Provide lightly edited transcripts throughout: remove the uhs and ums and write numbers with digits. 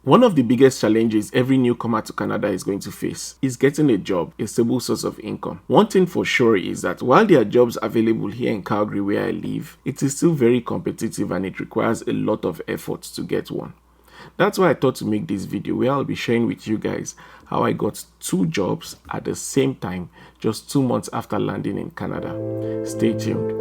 One of the biggest challenges every newcomer to Canada is going to face is getting a job, a stable source of income. One thing for sure is that while there are jobs available here in Calgary where I live, it is still very competitive and it requires a lot of effort to get one. That's why I thought to make this video where I'll be sharing with you guys how I got 2 jobs at the same time just 2 months after landing in Canada. Stay tuned.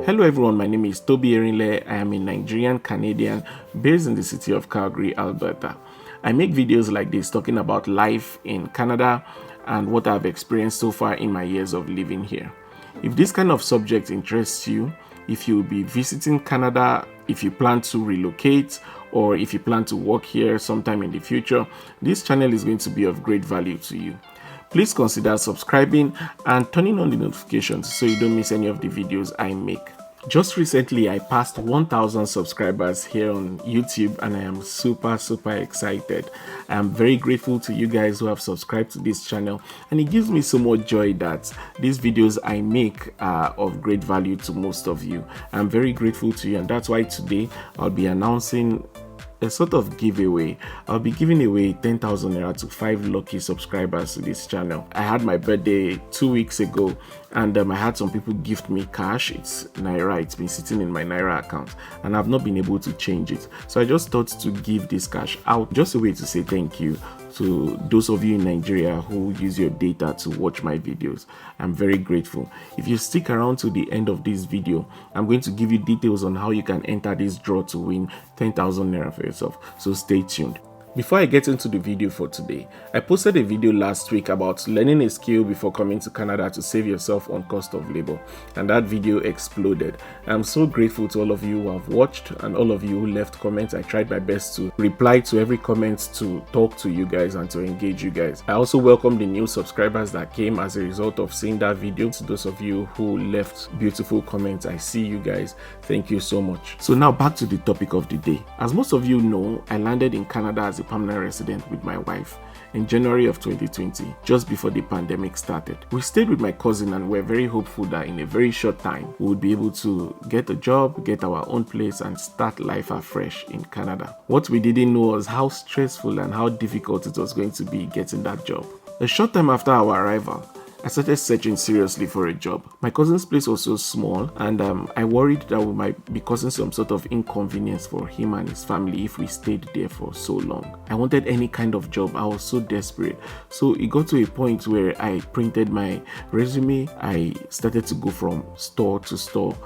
Hello everyone, my name is Toby Erinle. I am a Nigerian Canadian based in the city of Calgary, Alberta. I make videos like this talking about life in Canada and what I've experienced so far in my years of living here. If this kind of subject interests you, if you'll be visiting Canada, if you plan to relocate, or if you plan to work here sometime in the future, this channel is going to be of great value to you. Please consider subscribing and turning on the notifications so you don't miss any of the videos I make. Just recently, I passed 1,000 subscribers here on YouTube and I am super excited. I am very grateful to you guys who have subscribed to this channel, and it gives me so much joy that these videos I make are of great value to most of you. I'm very grateful to you, and that's why today I'll be announcing a sort of giveaway. I'll be giving away 10,000 naira to 5 lucky subscribers to this channel. I had my birthday 2 weeks ago and I had some people gift me cash. It's naira, it's been sitting in my naira account and I've not been able to change it. So I just thought to give this cash out, just a way to say thank you to those of you in Nigeria who use your data to watch my videos. I'm very grateful. If you stick around to the end of this video, I'm going to give you details on how you can enter this draw to win 10,000 naira for yourself. So stay tuned. Before I get into the video for today, I posted a video last week about learning a skill before coming to Canada to save yourself on cost of labor, and that video exploded. I'm so grateful to all of you who have watched and all of you who left comments. I tried my best to reply to every comment, to talk to you guys and to engage you guys. I also welcome the new subscribers that came as a result of seeing that video. To those of you who left beautiful comments, I see you guys. Thank you so much. So now back to the topic of the day. As most of you know, I landed in Canada as a permanent resident with my wife in January of 2020, just before the pandemic started. We stayed with my cousin and we're very hopeful that in a very short time we would be able to get a job, get our own place and start life afresh in Canada. What we didn't know was how stressful and how difficult it was going to be getting that job. A short time after our arrival, I started searching seriously for a job. My cousin's place was so small and I worried that we might be causing some sort of inconvenience for him and his family if we stayed there for so long. I wanted any kind of job. I was so desperate. So it got to a point where I printed my resume. I started to go from store to store,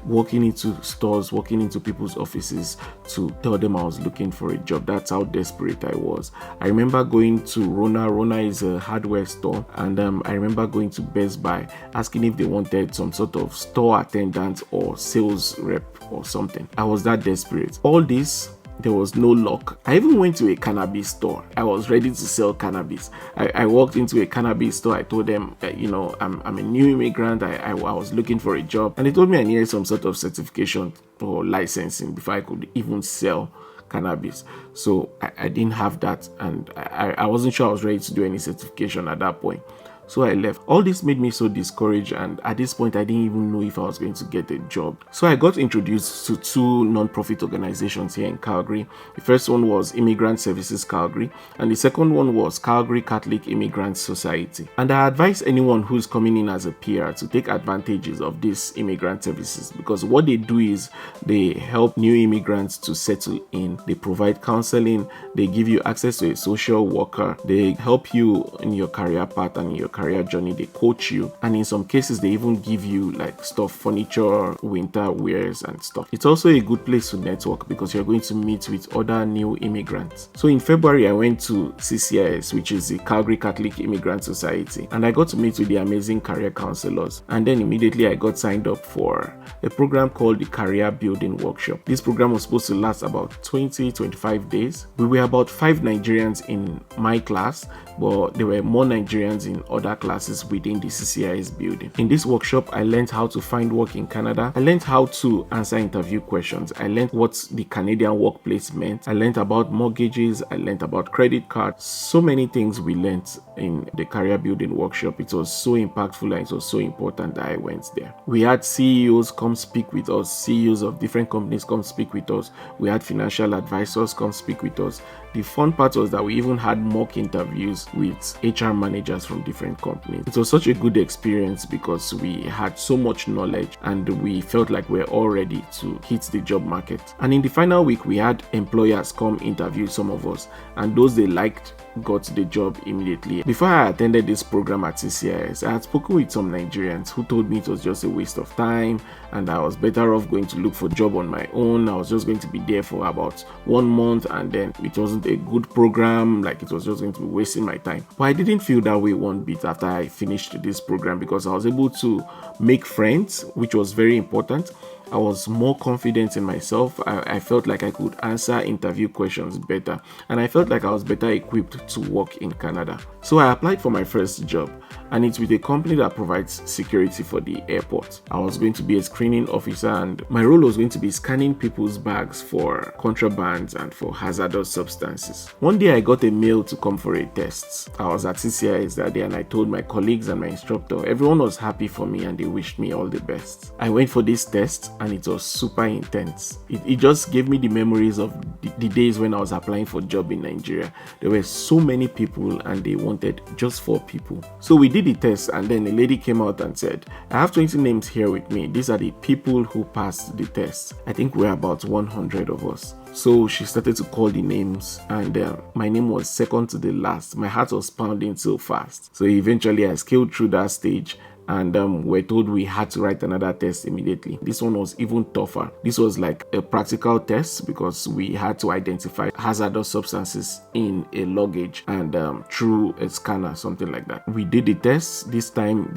walking into stores, walking into people's offices to tell them I was looking for a job. That's how desperate I was. I remember going to Rona. Rona is a hardware store, and I remember going to Best Buy asking if they wanted some sort of store attendant or sales rep or something. I was that desperate. All this, there was no luck. I even went to a cannabis store. I was ready to sell cannabis. I walked into a cannabis store. I told them, I'm a new immigrant. I was looking for a job. And they told me I needed some sort of certification or licensing before I could even sell cannabis. So I didn't have that. And I wasn't sure I was ready to do any certification at that point. So I left. All this made me so discouraged, and at this point I didn't even know if I was going to get a job. So I got introduced to 2 non-profit organizations here in Calgary. The first one was Immigrant Services Calgary, and the second one was Calgary Catholic Immigrant Society. And I advise anyone who's coming in as a PR to take advantages of these immigrant services, because what they do is they help new immigrants to settle in. They provide counseling, they give you access to a social worker, they help you in your career path and in your career journey, they coach you, and in some cases they even give you like stuff, furniture, winter wears and stuff. It's also a good place to network because you're going to meet with other new immigrants. So in February I went to CCIS, which is the Calgary Catholic Immigrant Society, and I got to meet with the amazing career counselors, and then immediately I got signed up for a program called the Career Building Workshop. This program was supposed to last about 20-25 days. We were about 5 Nigerians in my class, but there were more Nigerians in other other classes within the CCIS building. In this workshop, I learned how to find work in Canada. I learned how to answer interview questions. I learned what the Canadian workplace meant. I learned about mortgages. I learned about credit cards. So many things we learned in the career building workshop. It was so impactful and it was so important that I went there. We had CEOs come speak with us, CEOs of different companies come speak with us. We had financial advisors come speak with us. The fun part was that we even had mock interviews with HR managers from different companies. It was such a good experience because we had so much knowledge and we felt like we're all ready to hit the job market. And in the final week, we had employers come interview some of us, and those they liked got the job immediately. Before I attended this program at CCIS, I had spoken with some Nigerians who told me it was just a waste of time and I was better off going to look for a job on my own. I was just going to be there for about 1 month and then it wasn't a good program, like it was just going to be wasting my time. But I didn't feel that way one bit after I finished this program because I was able to make friends, which was very important. I was more confident in myself. I felt like I could answer interview questions better, and I felt like I was better equipped to work in Canada. So I applied for my first job, and it's with a company that provides security for the airport. I was going to be a screening officer, and my role was going to be scanning people's bags for contrabands and for hazardous substances. One day I got a mail to come for a test. I was at CCIS that day, and I told my colleagues and my instructor. Everyone was happy for me and they wished me all the best. I went for this test and it was super intense. It just gave me the memories of the days when I was applying for a job in Nigeria. There were so many people and they wanted just 4 people. So we did the test and then a lady came out and said, I have 20 names here with me. These are the people who passed the test. I think we're about 100 of us. So she started to call the names and my name was second to the last. My heart was pounding so fast. So eventually I scaled through that stage and we're told we had to write another test immediately. This one was even tougher. This was like a practical test because we had to identify hazardous substances in a luggage and through a scanner, something like that. We did the test. This time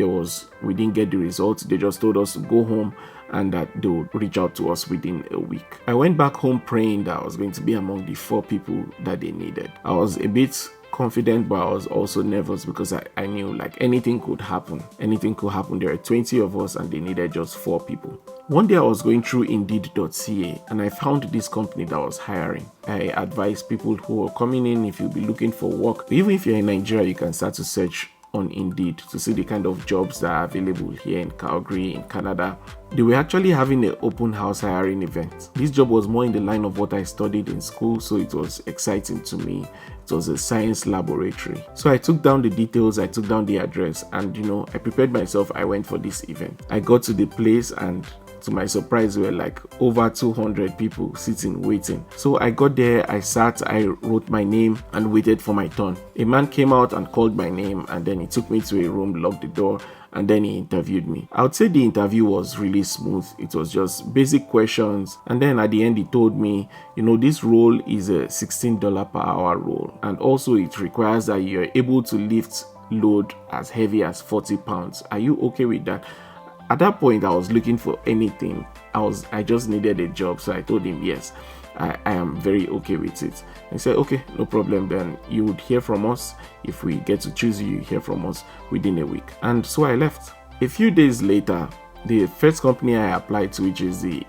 we didn't get the results. They just told us to go home and that they would reach out to us within a week. I went back home praying that I was going to be among the 4 people that they needed. I was a bit confident, but I was also nervous because I knew like anything could happen. Anything could happen. There were 20 of us and they needed just 4 people. One day I was going through Indeed.ca and I found this company that was hiring. I advise people who are coming in, if you'll be looking for work, even if you're in Nigeria, you can start to search on Indeed to see the kind of jobs that are available here in Calgary, in Canada. They were actually having an open house hiring event. This job was more in the line of what I studied in school, so it was exciting to me. It was a science laboratory. So I took down the details, I took down the address, and I prepared myself. I went for this event. I got to the place and to my surprise, there were like over 200 people sitting, waiting. So I got there, I sat, I wrote my name and waited for my turn. A man came out and called my name and then he took me to a room, locked the door, and then he interviewed me. I would say the interview was really smooth. It was just basic questions. And then at the end, he told me, this role is a $16 per hour role. And also it requires that you're able to lift load as heavy as 40 pounds. Are you okay with that? At that point, I was looking for anything. I just needed a job. So I told him, yes, I am very okay with it. He said, okay, no problem. Then you would hear from us. If we get to choose you, hear from us within a week. And so I left. A few days later, the first company I applied to, which is the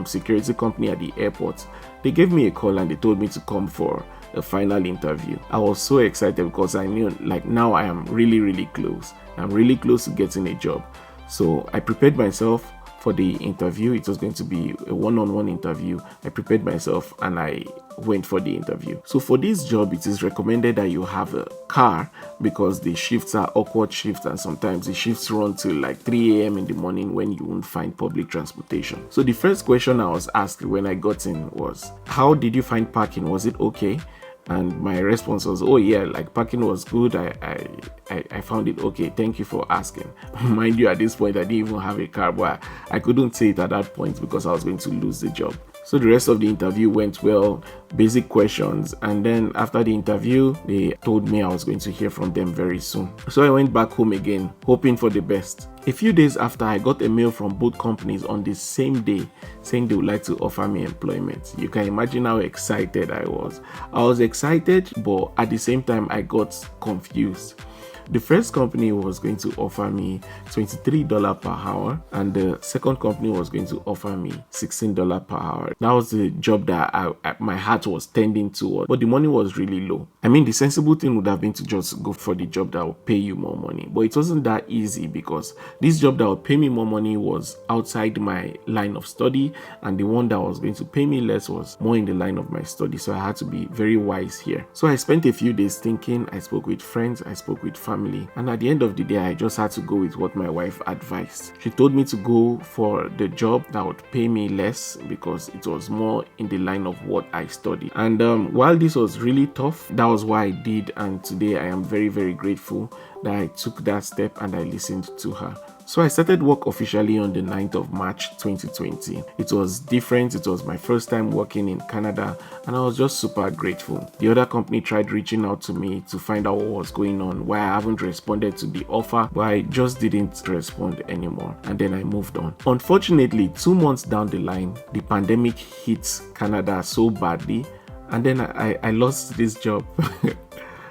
security company at the airport, they gave me a call and they told me to come for a final interview. I was so excited because I knew like now I am really, really close. I'm really close to getting a job. So I prepared myself for the interview. It was going to be a one-on-one interview. I prepared myself and I went for the interview. So for this job, it is recommended that you have a car because the shifts are awkward shifts and sometimes the shifts run till like 3 a.m. in the morning when you won't find public transportation. So the first question I was asked when I got in was, how did you find parking? Was it okay? And my response was, oh yeah, like parking was good. I found it okay. Thank you for asking. Mind you, at this point, I didn't even have a car, but I couldn't say it at that point because I was going to lose the job. So the rest of the interview went well, basic questions. And then after the interview, they told me I was going to hear from them very soon. So I went back home again, hoping for the best. A few days after, I got a mail from both companies on the same day saying they would like to offer me employment. You can imagine how excited I was. I was excited, but at the same time, I got confused The first company was going to offer me $23 per hour, and the second company was going to offer me $16 per hour. That was the job that my heart was tending toward, but the money was really low. I mean, the sensible thing would have been to just go for the job that will pay you more money, but it wasn't that easy because this job that would pay me more money was outside my line of study, and the one that was going to pay me less was more in the line of my study. So I had to be very wise here. So I spent a few days thinking. I spoke with friends, I spoke with family, and at the end of the day, I just had to go with what my wife advised. She told me to go for the job that would pay me less because it was more in the line of what I studied. And while this was really tough, that was what I did, and today I am very, very grateful that I took that step and I listened to her. So I started work officially on the 9th of March 2020. It was different. It was my first time working in Canada, and I was just super grateful. The other company tried reaching out to me to find out what was going on, why I haven't responded to the offer, but I just didn't respond anymore, and then I moved on. Unfortunately, 2 months down the line, the pandemic hit Canada so badly, and then I lost this job.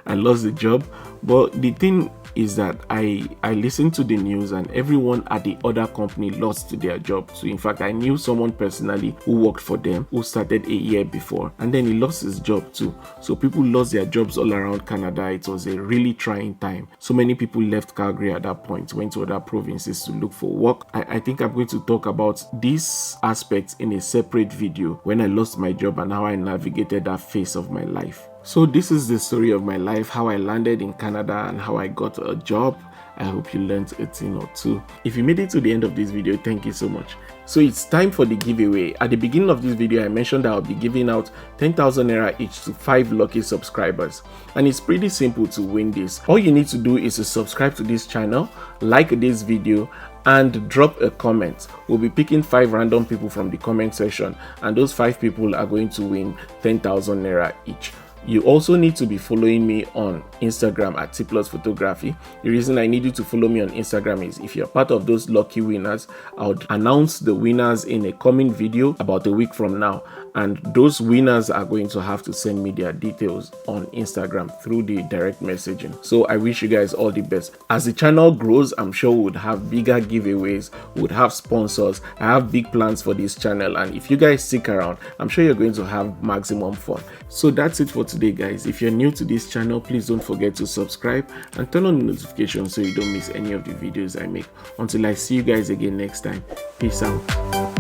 I lost the job, but the thing is that I listened to the news, and everyone at the other company lost their job. So in fact, I knew someone personally who worked for them who started a year before, and then he lost his job too. So people lost their jobs all around Canada. It was a really trying time. So many people left Calgary at that point, went to other provinces to look for work. I think I'm going to talk about this aspect in a separate video, when I lost my job and how I navigated that phase of my life. So this is the story of my life, how I landed in Canada and how I got a job. I hope you learned a thing or two. If you made it to the end of this video, thank you so much. So it's time for the giveaway. At the beginning of this video, I mentioned that I'll be giving out 10,000 naira each to 5 lucky subscribers. And it's pretty simple to win this. All you need to do is to subscribe to this channel, like this video, and drop a comment. We'll be picking 5 random people from the comment section, and those 5 people are going to win 10,000 naira each. You also need to be following me on Instagram at @tplusphotography. The reason I need you to follow me on Instagram is if you're part of those lucky winners, I would announce the winners in a coming video about a week from now. And those winners are going to have to send me their details on Instagram through the direct messaging. So I wish you guys all the best. As the channel grows, I'm sure we would have bigger giveaways, we would have sponsors. I have big plans for this channel, and if you guys stick around, I'm sure you're going to have maximum fun. So that's it for today, guys. If you're new to this channel, please don't forget to subscribe and turn on the notifications so you don't miss any of the videos I make. Until I see you guys again next time, peace out.